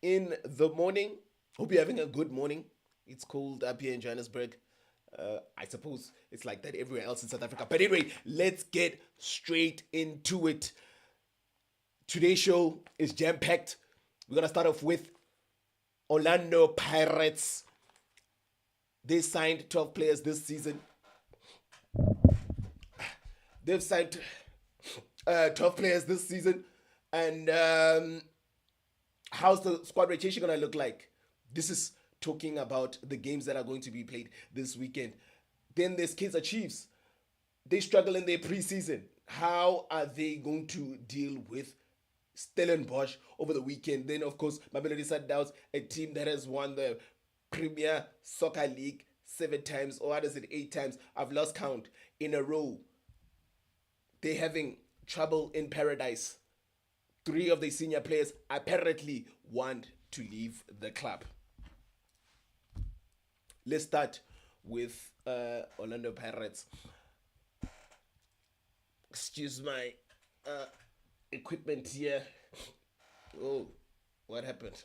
in the morning. Hope you're having a good morning. It's cold up here in Johannesburg. I suppose it's like that everywhere else in South Africa. But anyway, let's get straight into it. Today's show is jam packed. We're gonna start off with Orlando Pirates. They signed 12 players this season. They've signed 12 players this season. And how's the squad rotation going to look like? This is talking about the games that are going to be played this weekend. Then there's Kaizer Chiefs. They struggle in their preseason. How are they going to deal with Stellenbosch over the weekend? Then, of course, Mamelodi Sundowns, a team that has won the Premier Soccer League 7 times, or what is it, 8 times? I've lost count in a row. They're having trouble in paradise. 3 of the senior players apparently want to leave the club. Let's start with Orlando Pirates. Excuse my equipment here. Oh, what happened?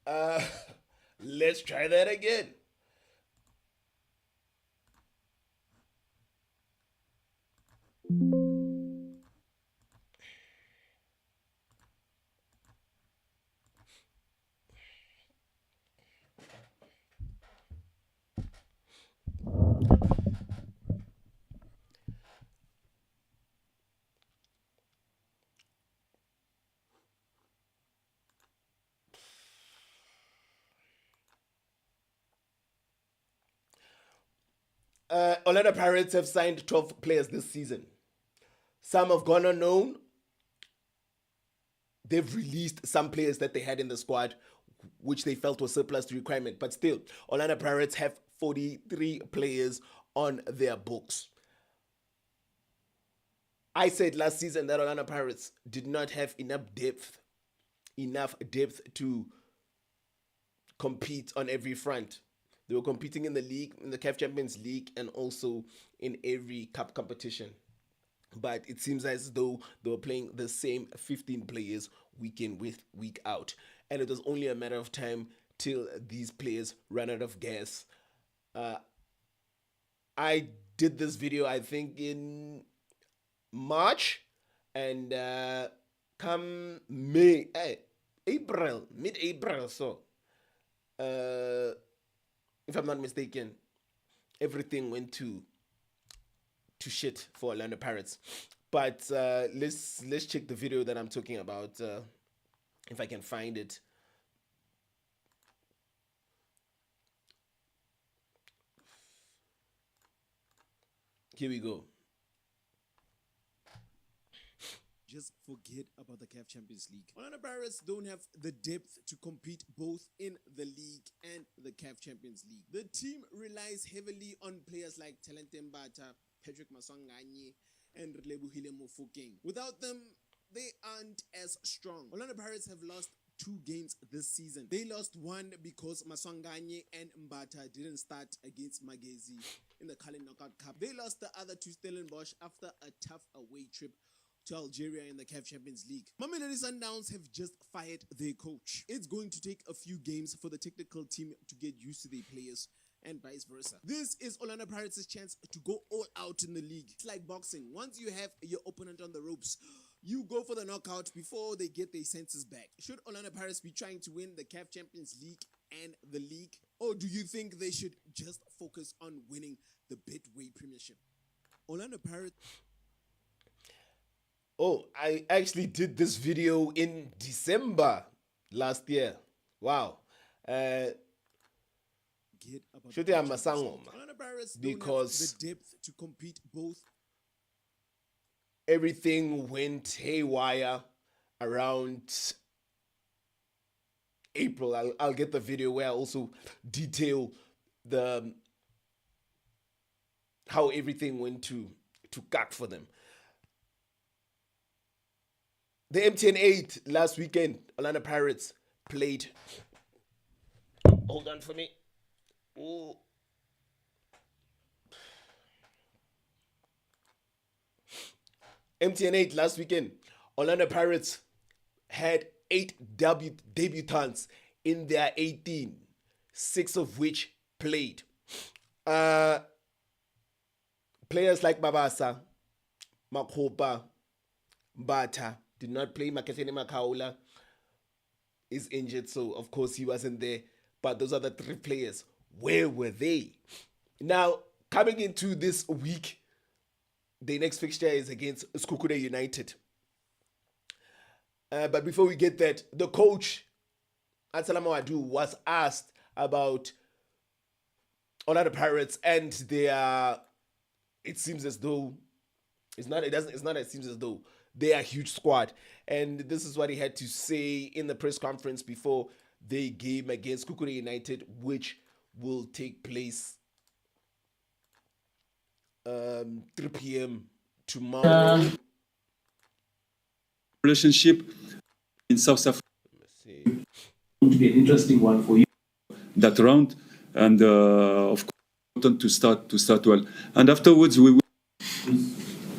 Uh, let's try that again. Orlando Pirates have signed 12 players this season. Some have gone unknown. They've released some players that they had in the squad, which they felt was surplus to requirement. But still, Orlando Pirates have 43 players on their books. I said last season that Orlando Pirates did not have enough depth to compete on every front. They were competing in the league, in the CAF Champions League, and also in every cup competition. But it seems as though they were playing the same 15 players week in, week out. And it was only a matter of time till these players ran out of gas. I did this video, I think, in March, and come May, April, mid-April, so if I'm not mistaken, everything went to shit for Orlando Pirates. But let's check the video that I'm talking about, if I can find it. Here we go. Just forget about the CAF Champions League. Orlando Pirates don't have the depth to compete both in the league and the CAF Champions League. The team relies heavily on players like Talente Mbata, Patrick Maswanganye, and Relebohile Mofokeng. Without them, they aren't as strong. Orlando Pirates have lost 2 games this season. They lost 1 because Maswanganye and Mbata didn't start against Magezi in the Kali Knockout Cup. They lost the other 2 Stellenbosch after a tough away trip to Algeria in the CAF Champions League. Mamelodi Sundowns have just fired their coach. It's going to take a few games for the technical team to get used to their players and vice versa. This is Orlando Pirates' chance to go all out in the league. It's like boxing. Once you have your opponent on the ropes, you go for the knockout before they get their senses back. Should Orlando Pirates be trying to win the CAF Champions League and the league? Or do you think they should just focus on winning the Betway Premiership? Orlando Pirates... Oh, I actually did this video in December last year. Wow. Should I Masangoma? Because the depth to compete both. Everything went haywire around April. I'll get the video where I also detail the how everything went to cut for them. The MTN 8 last weekend, Orlando Pirates played. Hold on for me. Ooh. MTN 8 last weekend, Orlando Pirates had 8 debutants in their 18, 6 of which played. Players like Babasa, Makhopa, Bata did not play. Maketheni Makaula is injured, so of course he wasn't there. But those are the 3 players. Where were they? Now, coming into this week, the next fixture is against Sekhukhune United. But before we get that, the coach, Ouaddou, was asked about Orlando Pirates and their. It seems as though it's not. It seems as though they are a huge squad, and this is what he had to say in the press conference before the game against Sekhukhune United, which will take place 3 p.m. tomorrow. Relationship in South Africa. See. Going to be an interesting one for you. That round, and of course, important to start well. And afterwards, we will.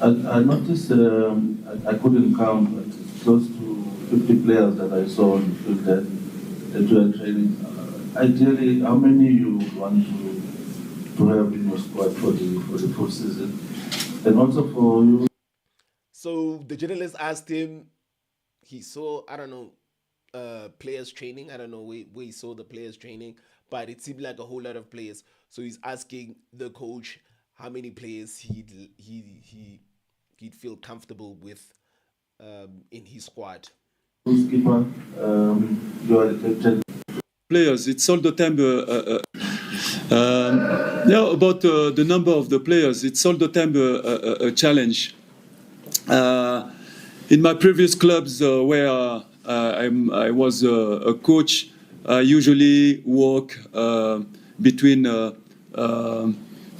I noticed I couldn't count, but it's close to 50 players that I saw on the field that were training. Ideally, how many you want to have in your squad for the full season, and also for you? So the journalist asked him. He saw, I don't know, players training. I don't know where he saw the players training, but it seemed like a whole lot of players. So he's asking the coach how many players he'd feel comfortable with in his squad. Goalkeeper, you are the captain. Players, it's all the time. About the number of the players, it's all the time a challenge. In my previous clubs where I was a coach, I usually work between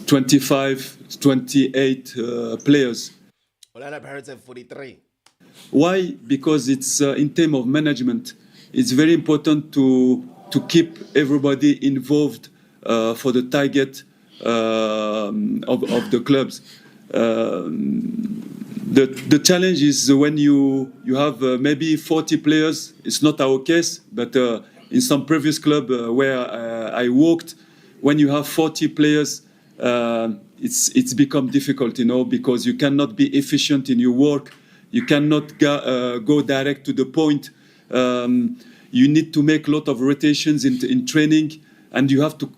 25, 28 players. Orlando Pirates have 43. Why? Because it's in terms of management. It's very important to keep everybody involved for the target of the clubs. The challenge is when you have maybe 40 players. It's not our case, but in some previous club where I worked, when you have 40 players, it's become difficult, because you cannot be efficient in your work. You cannot go direct to the point. You need to make a lot of rotations in training, and you have to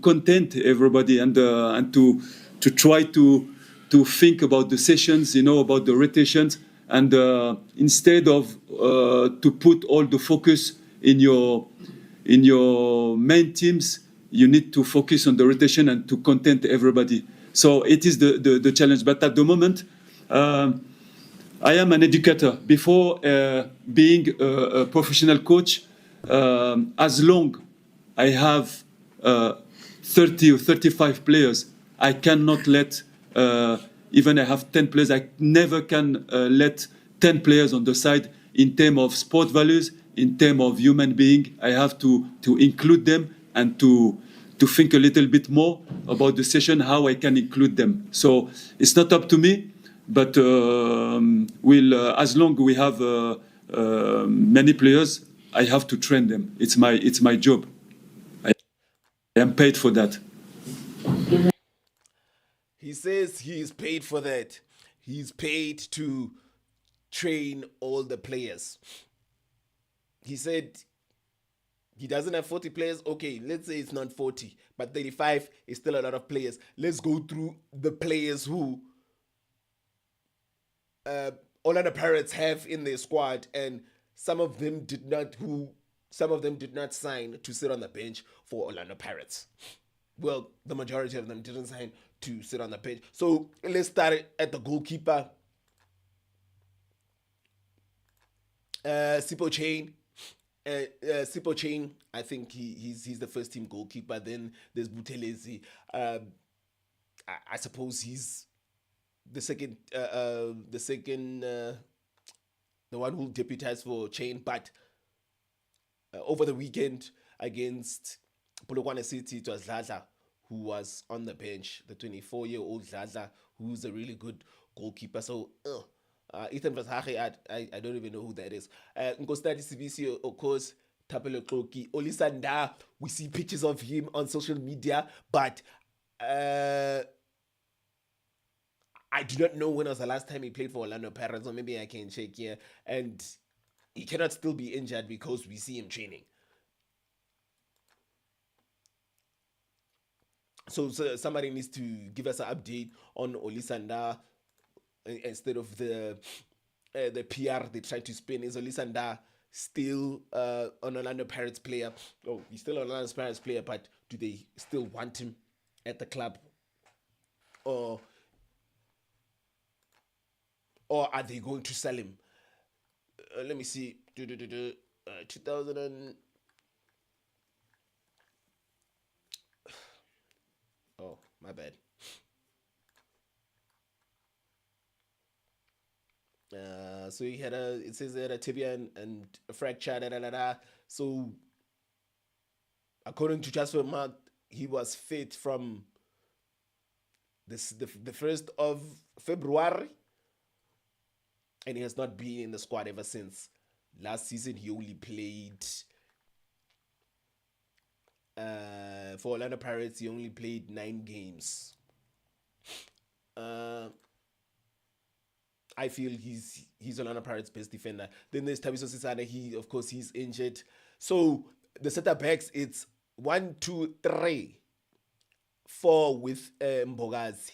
content everybody and to try to think about the sessions, about the rotations, and instead of to put all the focus in your main teams, you need to focus on the rotation and to content everybody. So it is the challenge. But at the moment, I am an educator. Before being a professional coach, as long I have 30 or 35 players, I cannot let, even I have 10 players, I never can let 10 players on the side in terms of sport values, in terms of human being. I have to include them and to think a little bit more about the session, how I can include them. So it's not up to me, but as long we have many players, I have to train them. It's my job. I am paid for that. He says he is paid for that. He's paid to train all the players. He said he doesn't have 40 players. Okay, let's say it's not 40, but 35 is still a lot of players. Let's go through the players who Orlando Pirates have in their squad, and some of them did not sign to sit on the bench for Orlando Pirates. Well, the majority of them didn't sign to sit on the bench. So let's start at the goalkeeper. Sipo Chain. Sipo Chain, I think he's the first team goalkeeper. Then there's Buthelezi. I suppose he's the second the one who deputized for Chain, but over the weekend against Polokwane City, it was Dladla who was on the bench, the 24-year-old Dladla, who's a really good goalkeeper. So, Ethan Versace, I don't even know who that is. Nkostati CBC, of course, Tapelo Kloki, Olisanda, we see pictures of him on social media, but I do not know when was the last time he played for Orlando Pirates, or maybe I can check here. And he cannot still be injured because we see him training. So somebody needs to give us an update on Olisanda instead of the PR they try to spin. Is Olisanda still an Orlando Pirates player? Oh, he's still an Orlando Pirates player, but do they still want him at the club? Or are they going to sell him? Let me see. 2000 and... Oh, my bad. So he had it says that a tibia and a fracture, So, according to Jasper Mark, he was fit from the 1st of February, and he has not been in the squad ever since. Last season, he only played for Orlando Pirates. He only played 9 games. I feel he's Orlando Pirates' best defender. Then there's Thabiso Sisane. He's injured. So the center backs, it's 1, 2, 3, 4 with Mbogazi.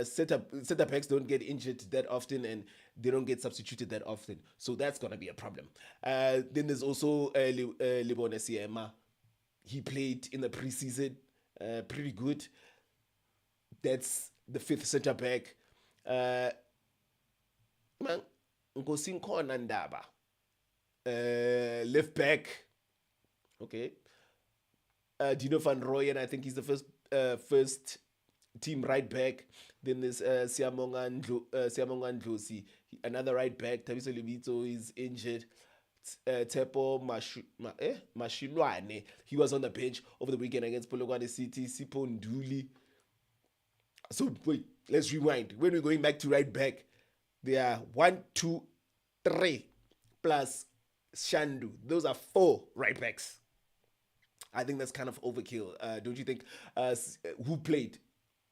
Center backs don't get injured that often, and they don't get substituted that often. So that's gonna be a problem. Then there's also Lebone Siema. He played in the preseason, pretty good. That's the 5th center back. Ndaba. Left back. Okay. Dino van Rooyen, I think he's the first team right back. Then there's Siamonga Ndlosi, another right back. Thabiso Lebitso is injured. Tepo Mashilwane, he was on the bench over the weekend against Polokwane City. Sipho Nduli. So wait, let's rewind. When we're going back to right back, there are 1, 2, 3 plus Shandu. Those are 4 right backs. I think that's kind of overkill. Don't you think? Who played,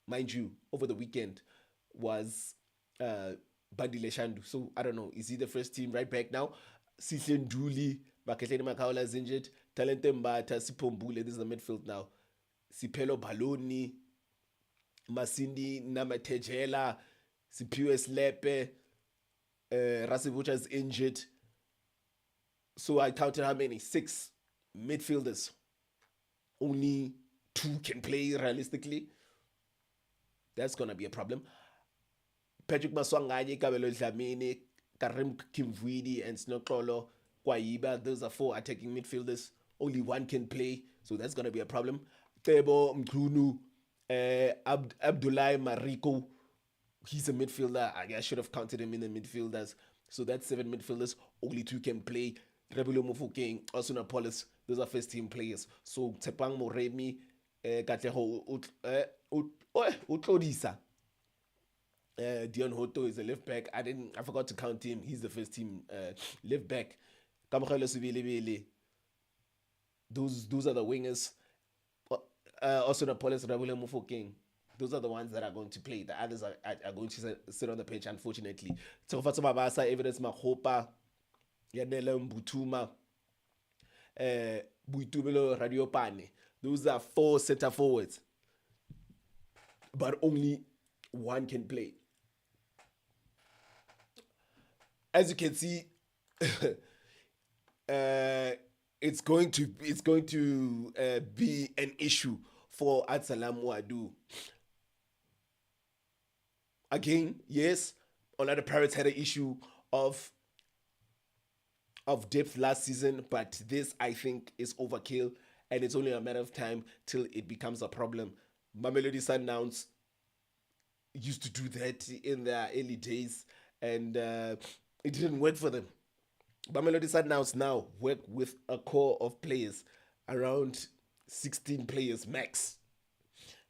mind you, over the weekend was Bandile Shandu. So I don't know. Is he the first team right back now? Sihle Nduli, Maketleni Makaula is injured. Talente Mbata, Sipombule. This is the midfield now. Sipelo Baloni, Masindi Namatejela, Sipiwe Slepe, Rasibucha is injured. So I counted how many? 6 midfielders. Only 2 can play realistically. That's gonna be a problem. Patrick Maswanganye, Kabelo Dlamini, Karim Kimvwidi, and Snokolo Kwaiba. Those are 4 attacking midfielders. Only 1 can play, so that's gonna be a problem. Tebo Mklunu, Abdullah Mariko, he's a midfielder. I should have counted him in the midfielders. So that's 7 midfielders. Only 2 can play. Rebulo Mufokeng, Osuna Polis, those are first team players. So Tepang Moremi, Katleho Utlodisa. Dion Hoto is a left back. I forgot to count him. He's the first team left back. Kamokhelo Sibilibili. Those are the wingers. Osuna Polis, Rebulo Mufokeng. Those are the ones that are going to play. The others are going to sit on the pitch, unfortunately. Tsofatso Mabasa, Evidence Mahopa, Yanele Mbutuma, Buitumelo Radiopane. Those are 4 center forwards. But only 1 can play. As you can see, it's going to be an issue for Absalam Ouaddou. Again, yes, Orlando Pirates had an issue of depth last season, but this, I think, is overkill, and it's only a matter of time till it becomes a problem. Mamelodi Sundowns used to do that in their early days, and it didn't work for them. Mamelodi Sundowns now work with a core of players, around 16 players max.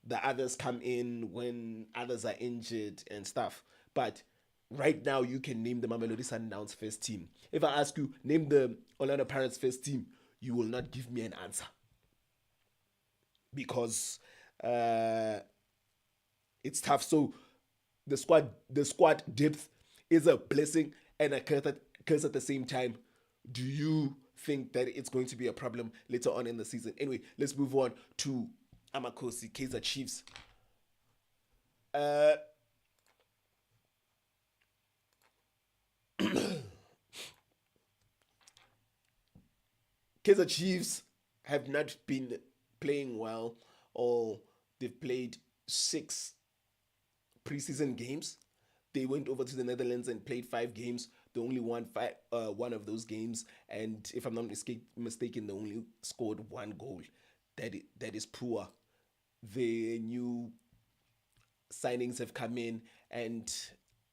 The others come in when others are injured and stuff. But right now, you can name the Mamelodi Sundowns first team. If I ask you, name the Orlando Pirates first team, you will not give me an answer. Because it's tough. So the squad depth is a blessing and a curse at the same time. Do you think that it's going to be a problem later on in the season? Anyway, let's move on to Amakosi Kaizer Chiefs. Kaizer Chiefs have not been playing well, or they've played 6 preseason games. They went over to the Netherlands and played 5 games. They only won one of those games, and if I'm not mistaken, they only scored 1 goal. That is poor. The new signings have come in and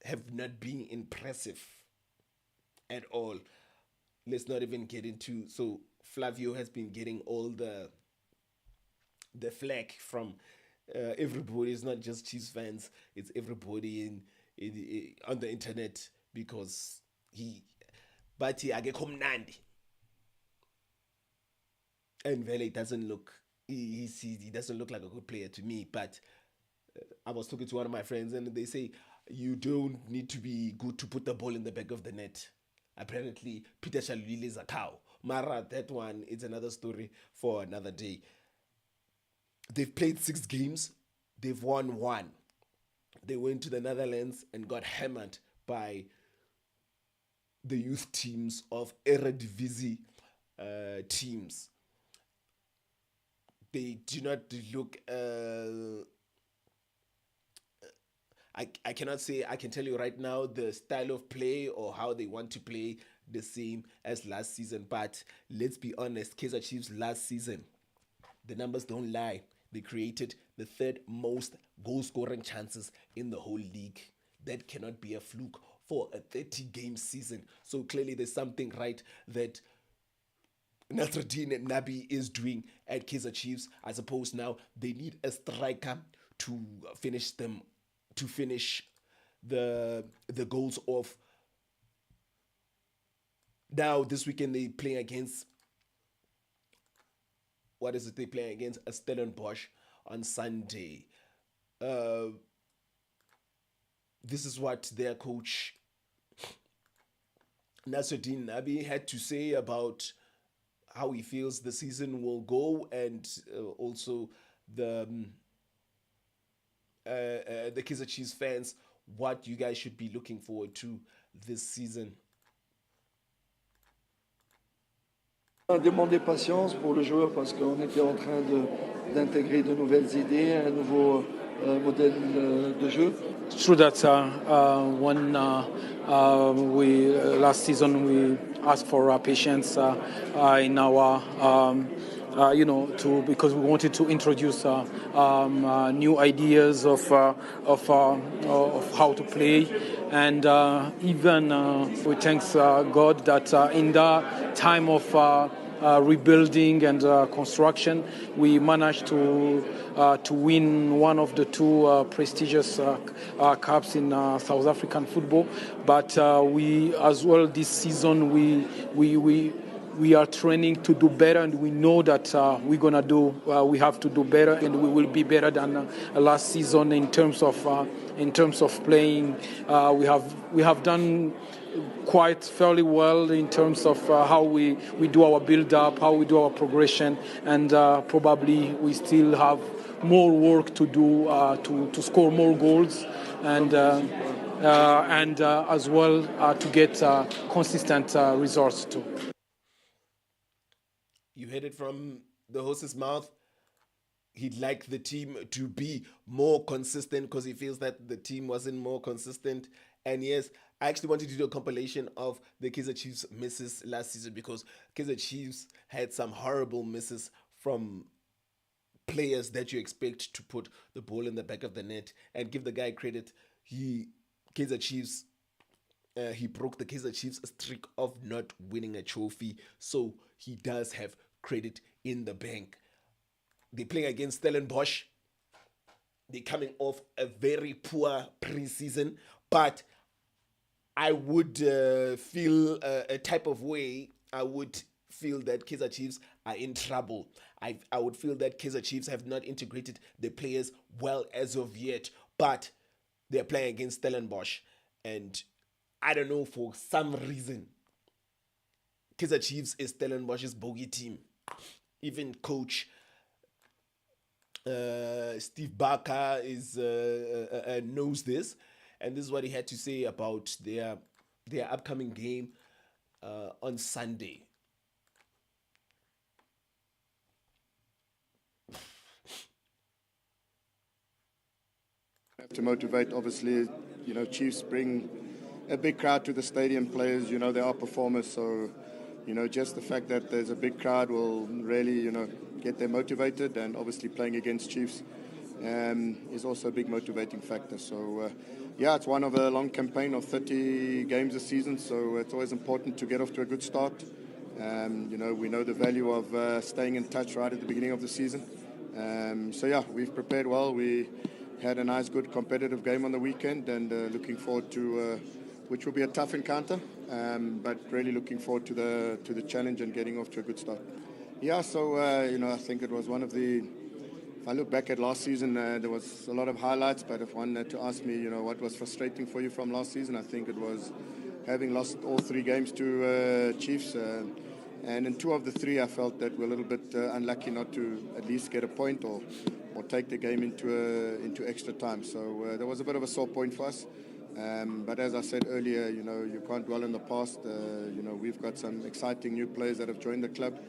have not been impressive at all. Let's not even get into. So Flavio has been getting all the flack from everybody. It's not just Chiefs fans, it's everybody in on the internet, because he akekho mnandi, and Vele doesn't look he doesn't look like a good player to me. But I was talking to one of my friends, and they say you don't need to be good to put the ball in the back of the net. Apparently Peter Shalulile is a cow. Mara, that one is another story for another day. They've played 6 games. They've won 1. They went to the Netherlands and got hammered by the youth teams of Eredivisie teams. They do not look. I cannot say. I can tell you right now the style of play or how they want to play the same as last season. But let's be honest, Kaizer Chiefs last season, the numbers don't lie. They created the 3rd most goal-scoring chances in the whole league. That cannot be a fluke for a 30-game season. So clearly there's something right that Nasruddin Nabi is doing at Kaizer Chiefs. I suppose now they need a striker to finish the goals off. Now this weekend they play against, what is it they play against? A Stellenbosch on Sunday. This is what their coach Nasruddin Nabi had to say about how he feels the season will go, and also the Kaizer Chiefs fans, what you guys should be looking forward to this season. On a demandé patience pour le joueur parce qu'on était en train d'intégrer de nouvelles idées, un nouveau modèle de jeu. It's true that when we last season we asked for patience in our because we wanted to introduce new ideas of how to play, and even we thank God that in the time of rebuilding and construction, we managed to win one of the 2 prestigious cups in South African football. But we as well this season we are training to do better, and we know that we have to do better, and we will be better than last season in terms of playing. We have done quite fairly well in terms of how we do our build-up, how we do our progression, and probably we still have more work to do to score more goals, and as well to get consistent results too. You heard it from the host's mouth. He'd like the team to be more consistent because he feels that the team wasn't more consistent. And yes, I actually wanted to do a compilation of the Kaizer Chiefs misses last season, because Kaizer Chiefs had some horrible misses from players that you expect to put the ball in the back of the net. And give the guy credit, Kaizer Chiefs he broke the Kaizer Chiefs streak of not winning a trophy, so he does have credit in the bank. They're playing against Stellenbosch. They're coming off a very poor preseason, but I would feel a type of way. I would feel that Kaizer Chiefs are in trouble. I would feel that Kaizer Chiefs have not integrated the players well as of yet, but they're playing against Stellenbosch. And I don't know, for some reason, Kaizer Chiefs is Stellenbosch's bogey team. Even coach Steve Barker knows this, and this is what he had to say about their upcoming game on Sunday. To motivate, obviously, Chiefs bring a big crowd to the stadium. Players, they are performers, so just the fact that there's a big crowd will really, get them motivated. And obviously, playing against Chiefs is also a big motivating factor. So, it's one of a long campaign of 30 games a season, so it's always important to get off to a good start. We know the value of staying in touch right at the beginning of the season. We've prepared well. We had a nice, good, competitive game on the weekend, and looking forward to which will be a tough encounter, but really looking forward to the challenge and getting off to a good start. I think it was one of the. If I look back at last season, there was a lot of highlights, but if one had to ask me, what was frustrating for you from last season, I think it was having lost all 3 games to Chiefs. And in 2 of the 3, I felt that we're a little bit unlucky not to at least get a point or take the game into extra time. So there was a bit of a sore point for us. But as I said earlier, you can't dwell in the past. We've got some exciting new players that have joined the club.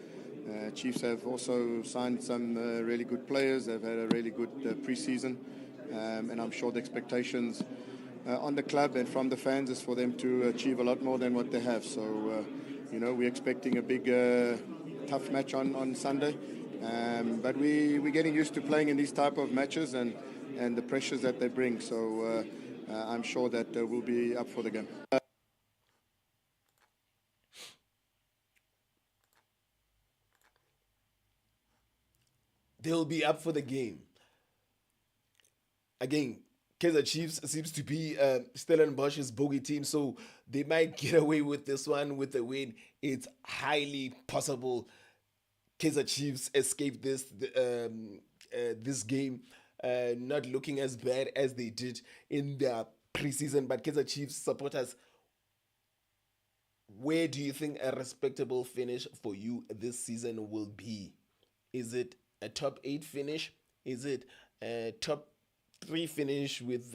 Chiefs have also signed some really good players. They've had a really good pre-season. And I'm sure the expectations on the club and from the fans is for them to achieve a lot more than what they have. So, we're expecting a big, tough match on Sunday. But we're getting used to playing in these type of matches and the pressures that they bring. So I'm sure that we'll be up for the game. They'll be up for the game. Again, Kaizer Chiefs seems to be Stellenbosch's bogey team, so they might get away with this one with a win. It's highly possible Kaizer Chiefs escape this game, not looking as bad as they did in their preseason. But Kaizer Chiefs supporters, where do you think a respectable finish for you this season will be? Is it a top 8 finish? Is it a top 3 finish with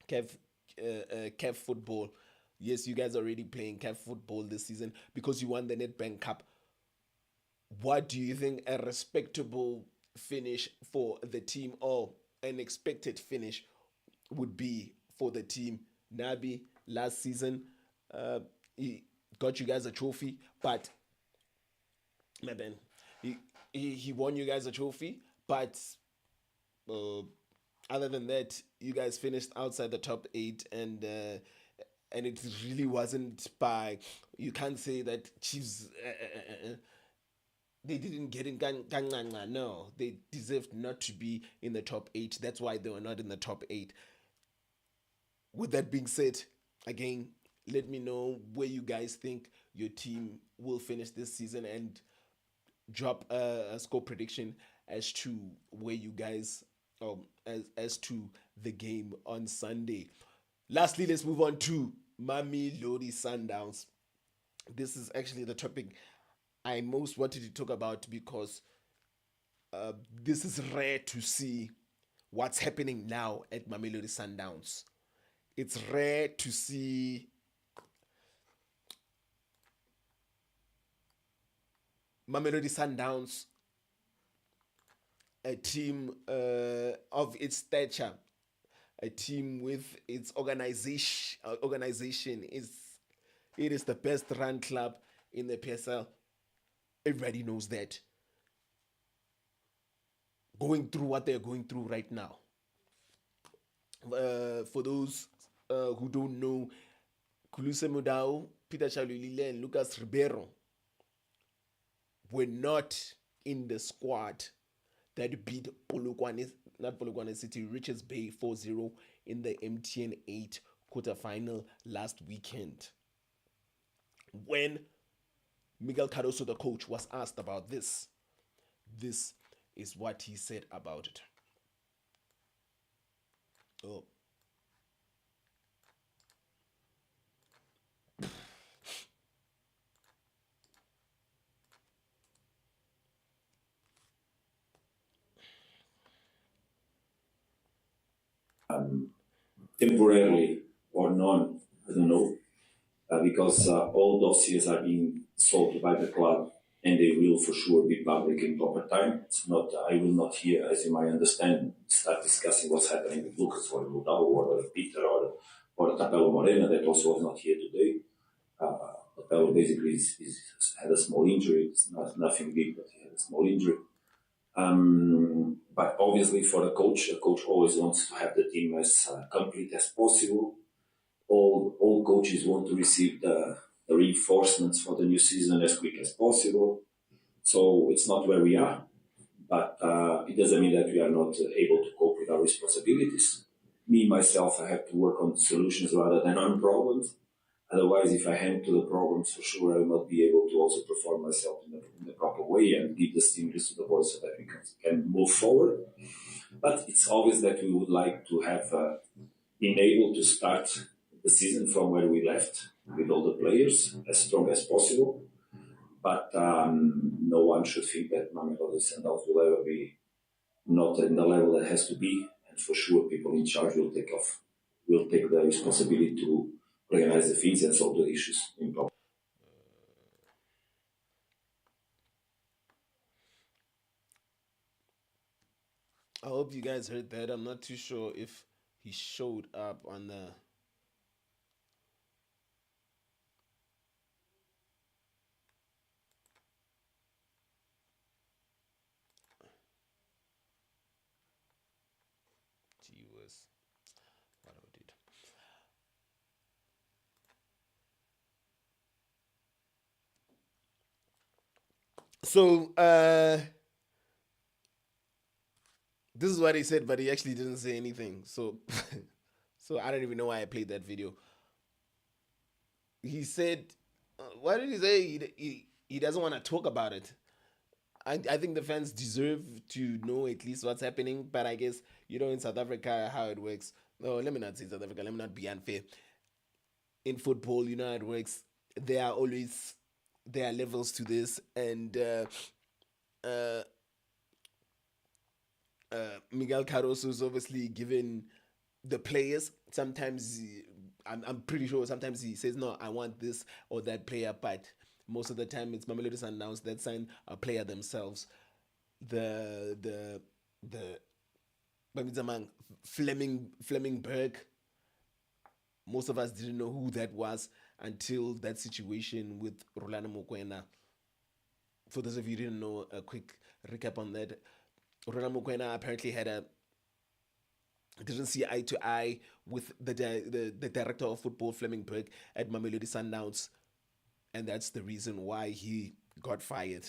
CAF football? Yes, you guys are already playing CAF football this season because you won the Nedbank Cup. What do you think a respectable finish for the team, or an expected finish, would be for the team? Nabi, last season, he got you guys a trophy, but man, he won you guys a trophy, but other than that, you guys finished outside the top 8, and it really wasn't by. You can't say that Chiefs. They didn't get in. No, they deserved not to be in the top 8. That's why they were not in the top 8. With that being said, again, let me know where you guys think your team will finish this season, and drop a score prediction as to where you guys as to the game on Sunday. Lastly, let's move on to Mamelodi Sundowns. This is actually the topic I most wanted to talk about, because this is rare to see what's happening now at Mamelodi Sundowns. It's rare to see Mamelodi Sundowns, a team of its stature, a team with its organization. It is the best run club in the PSL. Everybody knows that. Going through what they're going through right now. For those who don't know, Mudau, Peter Shalulile, and Lucas Ribeiro were not in the squad that beat not City, Richards Bay 4-0 in the MTN 8 quarterfinal last weekend. When Miguel Cardoso, the coach, was asked about this is what he said about it. Oh. Temporarily or none, I don't know, because all dossiers are being solved by the club and they will for sure be public in proper time. It's not, I will not here, as you might understand, start discussing what's happening with Lucas or Mudau or Peter or Tapelo Morena that also was not here today. Tapelo basically had a small injury. It's nothing big, but he had a small injury. But obviously for a coach always wants to have the team as complete as possible. All coaches want to receive the reinforcements for the new season as quick as possible. So it's not where we are, but it doesn't mean that we are not able to cope with our responsibilities. Me, myself, I have to work on solutions rather than on problems. Otherwise, if I hand to the problems, for sure I will not be able to also perform myself in the proper way and give the stimulus to the boys so that we can move forward. But it's obvious that we would like to have been able to start the season from where we left with all the players as strong as possible. But no one should think that Mamelodi Sundowns will ever be not in the level that has to be. And for sure, people in charge will take the responsibility to organize the things and solve the issues in proper. I hope you guys heard that. I'm not too sure if he showed up on the what I did. So this is what he said, but he actually didn't say anything. So so I don't even know why I played that video. He said, what did he say? He doesn't want to talk about it. I think the fans deserve to know at least what's happening, but I guess, in South Africa, how it works. No, let me not say South Africa. Let me not be unfair. In football, you know how it works. There are levels to this, and Miguel Cardoso is obviously given the players. Sometimes I'm pretty sure sometimes he says, no, I want this or that player, but most of the time it's Mamelodi Sundowns that sign a player themselves. The Flemingberg, most of us didn't know who that was until that situation with Rolando Mokoena. For those of you who didn't know, a quick recap on that. Rolando Mokoena apparently didn't see eye to eye with the director of football, Flemingberg, at Mamelodi Sundowns, and that's the reason why he got fired.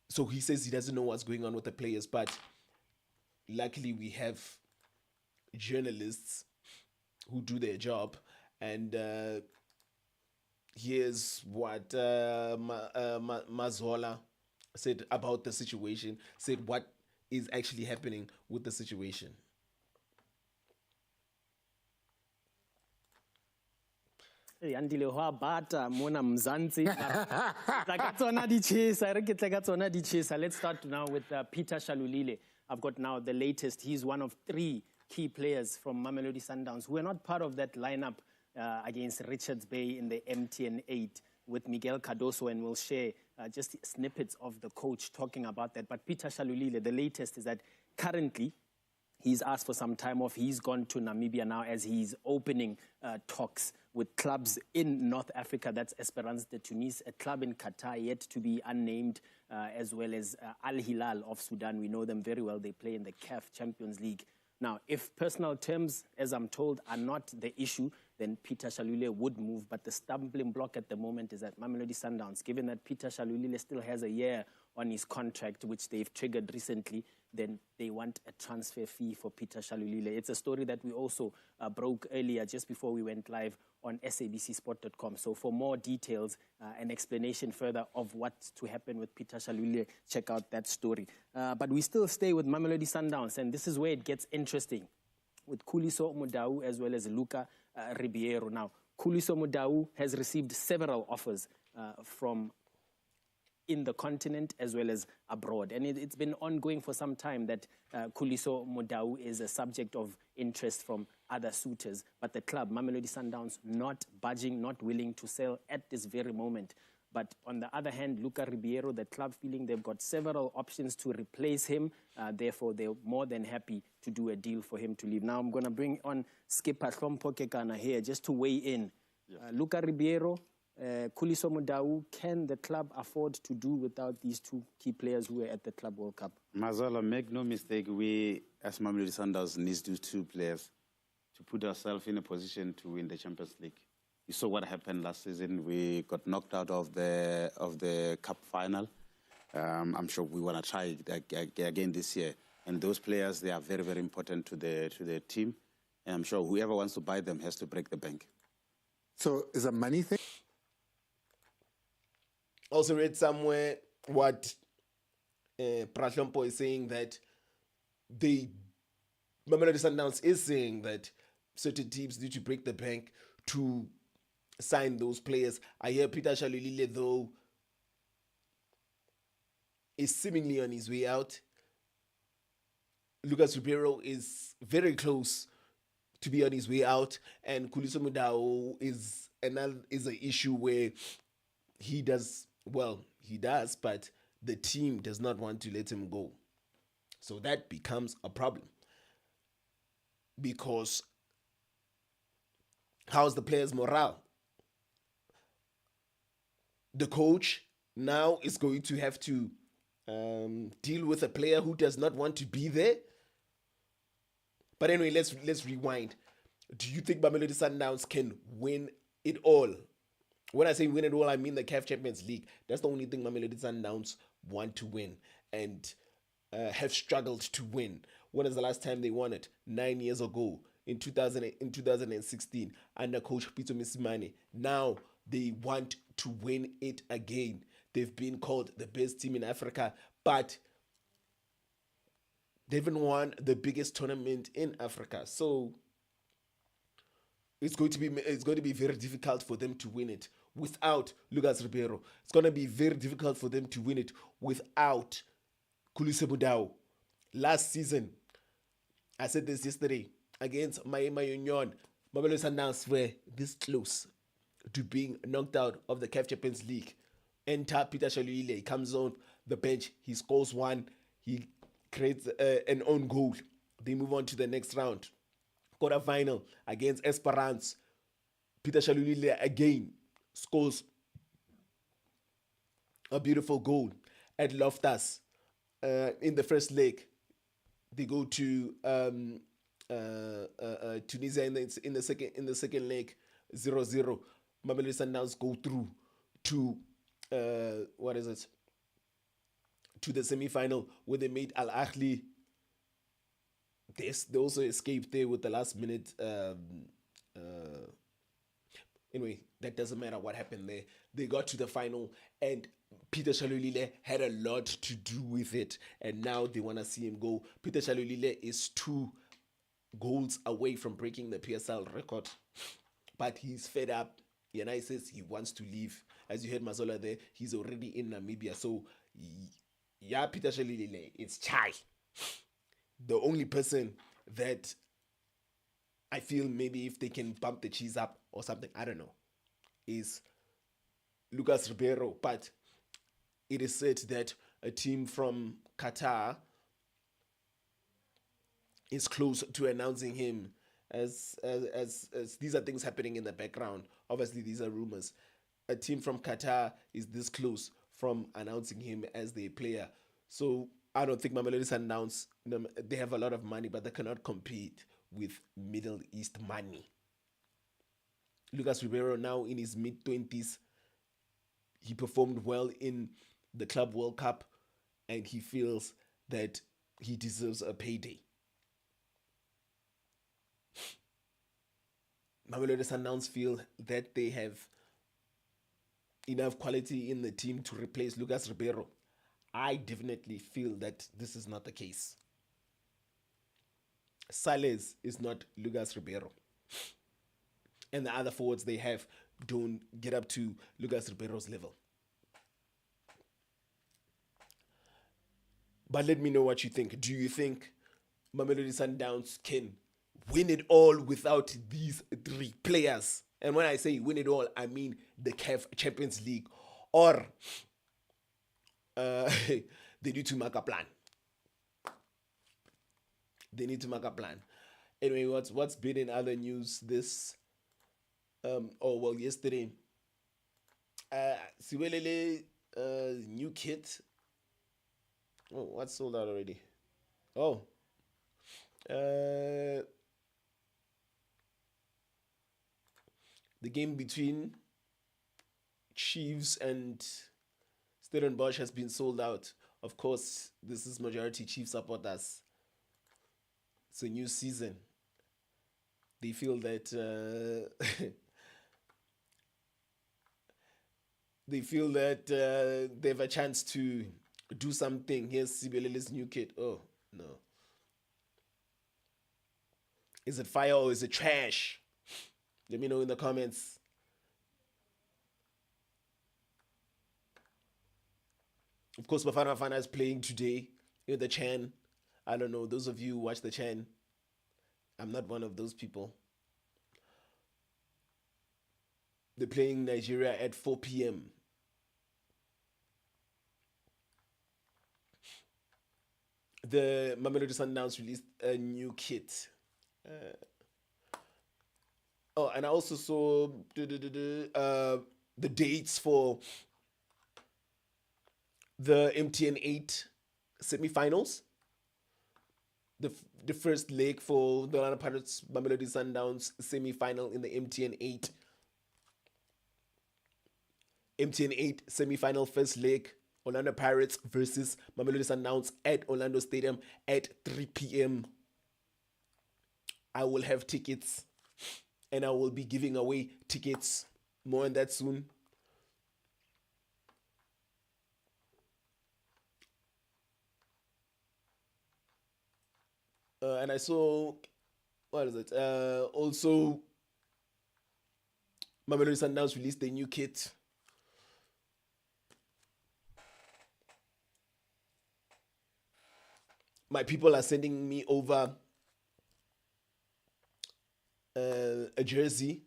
So he says he doesn't know what's going on with the players, but luckily we have journalists who do their job, and here's what Mazola said about the situation, said what is actually happening with the situation. Andile ho bata mona mzansi tsona di Cheez I re ke tla ka tsona di Cheez. Let's start now with Peter Shalulile. I've got now the latest. He's one of 3 key players from Mamelodi Sundowns who were not part of that lineup against Richards Bay in the MTN 8 with Miguel Cardoso, and we'll share just snippets of the coach talking about that. But Peter Shalulile, the latest is that currently he's asked for some time off. He's gone to Namibia now as he's opening talks with clubs in North Africa. That's Esperance de Tunis, a club in Qatar yet to be unnamed, as well as Al Hilal of Sudan. We know them very well. They play in the CAF Champions League. Now, if personal terms, as I'm told, are not the issue, then Peter Shalulile would move. But the stumbling block at the moment is at Mamelodi Sundowns. Given that Peter Shalulile still has a year on his contract, which they've triggered recently, then they want a transfer fee for Peter Shalulile. It's a story that we also broke earlier, just before we went live on sabcsport.com. So for more details and explanation further of what's to happen with Peter Shalulile, check out that story. But we still stay with Mamelodi Sundowns, and this is where it gets interesting, with Khuliso Mudau as well as Luca Ribeiro. Now, Khuliso Mudau has received several offers from in the continent as well as abroad. And it's been ongoing for some time that Khuliso Mudau is a subject of interest from other suitors. But the club, Mamelodi Sundowns, not budging, not willing to sell at this very moment. But on the other hand, Luca Ribeiro, the club feeling they've got several options to replace him. Therefore, they're more than happy to do a deal for him to leave. Now, I'm going to bring on skipper Hlompho Kekana here just to weigh in. Luca Ribeiro, Khuliso Mudau, can the club afford to do without these two key players who were at the Club World Cup? Mazala, make no mistake, we as Mamelodi Sundowns need these two players to put ourselves in a position to win the Champions League. You saw what happened last season. We got knocked out of the cup final. I'm sure we want to try it again this year. And those players, they are very, very important to the team. And I'm sure whoever wants to buy them has to break the bank. So is a money thing? Also read somewhere what Prahlompo is saying, that Mamelodi Sundowns is saying that certain teams need to break the bank to sign those players. I hear Peter Shalulile, though, is seemingly on his way out. Lucas Ribeiro is very close to be on his way out, and Khuliso Mudau is an issue where he does, but the team does not want to let him go. So that becomes a problem, because how's the players' morale? The coach now is going to have to deal with a player who does not want to be there. But anyway, let's rewind. Do you think Mamelodi Sundowns can win it all? When I say win it all, I mean the CAF Champions League. That's the only thing Mamelodi Sundowns want to win and have struggled to win. When is the last time they won it? 9 years ago, in 2016, under coach Peter Misimane. Now they want to win it again. They've been called the best team in Africa, but they haven't won the biggest tournament in Africa. So it's going to be very difficult for them to win it without Lucas Ribeiro. It's going to be very difficult for them to win it without Khuliso Mudau. Last season, I said this yesterday, against Maema Union, Mamelodi Sundowns were this close to being knocked out of the CAF Champions League. Enter Peter Shalulile, he comes on the bench, he scores one, he creates an own goal. They move on to the next round. Quarter-final against Esperance. Peter Shalulile again scores a beautiful goal at Loftus. In the first leg, they go to Tunisia in the second leg, 0-0. Mamelodi Sundowns go through to to the semi-final, where they made Al Ahly. They also escaped there with the last minute. Anyway, that doesn't matter what happened there. They got to the final, and Peter Shalulile had a lot to do with it. And now they want to see him go. Peter Shalulile is 2 goals away from breaking the PSL record, but he's fed up. Yanai says he wants to leave. As you heard Mazola there, he's already in Namibia. So, yeah, Peter Shalulile, it's Chai. The only person that I feel maybe if they can bump the cheese up or something, I don't know, is Lucas Ribeiro. But it is said that a team from Qatar is close to announcing him as these are things happening in the background. Obviously, these are rumors. A team from Qatar is this close from announcing him as their player. So I don't think Mamelodi Sundowns they have a lot of money, but they cannot compete with Middle East money. Lucas Ribeiro, now in his mid-20s, he performed well in the Club World Cup, and he feels that he deserves a payday. Mamelodi Sundowns feel that they have enough quality in the team to replace Lucas Ribeiro. I definitely feel that this is not the case. Stellies is not Lucas Ribeiro. And the other forwards they have don't get up to Lucas Ribeiro's level. But let me know what you think. Do you think Mamelodi Sundowns can win it all without these three players? And when I say win it all, I mean the CAF Champions League. Or they need to make a plan. They need to make a plan. Anyway, what's been in other news yesterday? Shalulile, new kit. Oh, what's sold out already? Oh. The game between Chiefs and Stellenbosch has been sold out. Of course, this is majority Chiefs supporters. It's a new season. They feel that they have a chance to do something. Here's Sibylile's new kit. Oh, no. Is it fire or is it trash? Let me know in the comments. Of course, Bafana Bafana is playing today in the Chan. I don't know, those of you who watch the Chan, I'm not one of those people. They're playing Nigeria at 4 p.m. The Mamelodi Sundowns released a new kit. And I also saw the dates for the MTN 8 semi-finals. The first leg for the Orlando Pirates Mamelodi Sundowns semi-final in the MTN 8. MTN 8 semi-final first leg, Orlando Pirates versus Mamelodi Sundowns at Orlando Stadium at 3 p.m. I will have tickets and I will be giving away tickets. More on that soon. And I saw, what is it? Also, Mamelodi Sundowns released a new kit. My people are sending me over a jersey.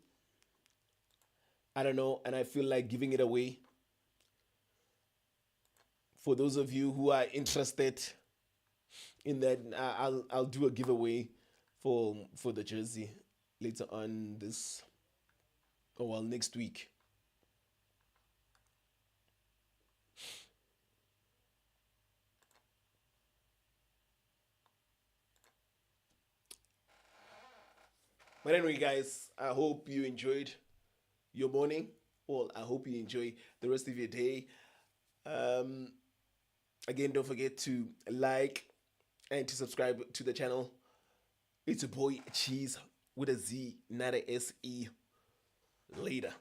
I don't know, and I feel like giving it away. For those of you who are interested in that, I'll do a giveaway for the jersey later on next week. But anyway, guys, I hope you enjoyed your morning. Well, I hope you enjoy the rest of your day. Again, don't forget to like and to subscribe to the channel. It's your boy Cheez with a Z, not a S-E. Later.